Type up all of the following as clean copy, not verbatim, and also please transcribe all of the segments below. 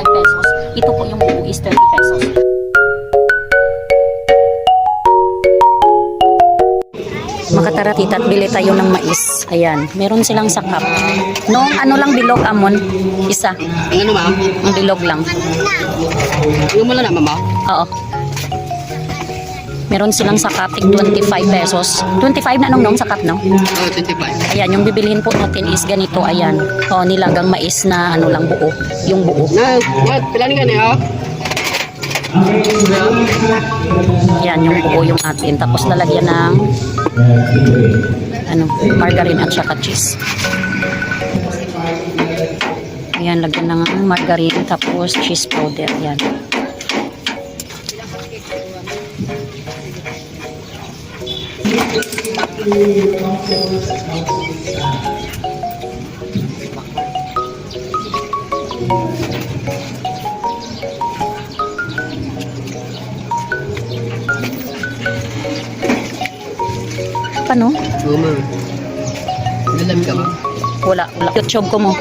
pesos. Ito po yung buo is 30 pesos. Makataratita at bili tayo ng mais. Ayan, meron silang sakap. Nung ano lang bilog amon, isa. Ang ano ma'am? Ang bilog lang. Yung mula naman ba? Oo. Meron silang sakap, tig 25 pesos. 25 na nung sakap, no? Oh, 25. Ayan, yung bibilihin po natin is ganito, ayan. O, nilagang mais na ano lang buo. Yung buo. Na, what? Pilanin ka niya, oh? Ayan, yung buo yung atin. Tapos lalagyan ng ano, margarine at saka cheese. Ayan, lagyan ng margarine tapos cheese powder. Ayan. Paano? Oo ma'am. Dalam ka ba? Wala. YouTube ko mo.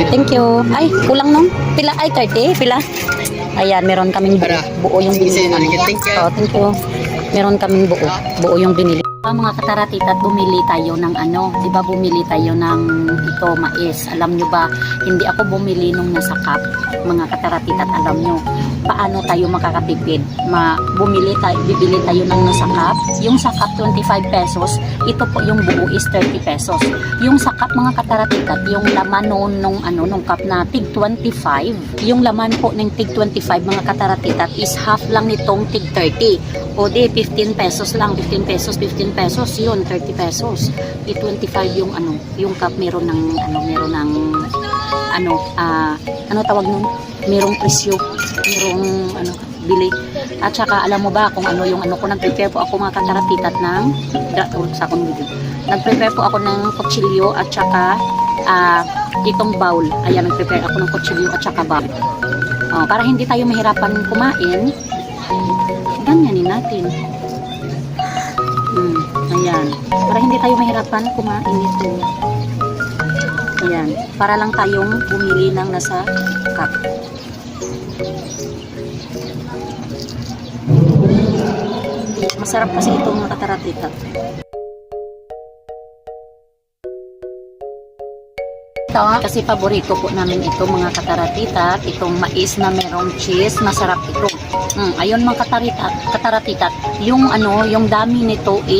Thank you. Ay, kulang nung. Pila? Ay, 30. Pila? Ayan, meron kaming buo yung binili. Thank you. Oh, thank you. Meron kaming buo yung binili. Mga kataratita, bumili tayo ng ano, di ba bumili tayo ng ito, mais. Alam nyo ba, hindi ako bumili nung nasa cup, mga kataratita, alam nyo, paano tayo makakatipid? Bibili tayo ng nasa cup, yung sa cup 25 pesos, ito po yung buo is 30 pesos. Yung sa cup mga kataratita, yung laman nung cup na tig 25, yung laman po ng tig 25 mga kataratita is half lang nitong tig 30. O di 15 pesos lang, 15 pesos yun, 30 pesos. I-25 yung ano, yung cup meron ng tawag nun? Merong presyo, merong bili. At saka alam mo ba kung ano yung ko, nag-prepare po ako mga kataratitat ng nag-prepare po ako ng kutsilyo at saka itong bowl. Ayan, nag-prepare ako ng kutsilyo at saka bowl. Para hindi tayo mahirapan kumain, ganyanin natin. Ayan. Para hindi tayo mahirapan kumain ito. Ayan. Para lang tayong bumili ng nasa cup. Masarap kasi itong mga kataratita. Kasi paborito po namin ito mga kataratita, itong mais na merong cheese, masarap ito. Ayun mga kataratita, yung dami nito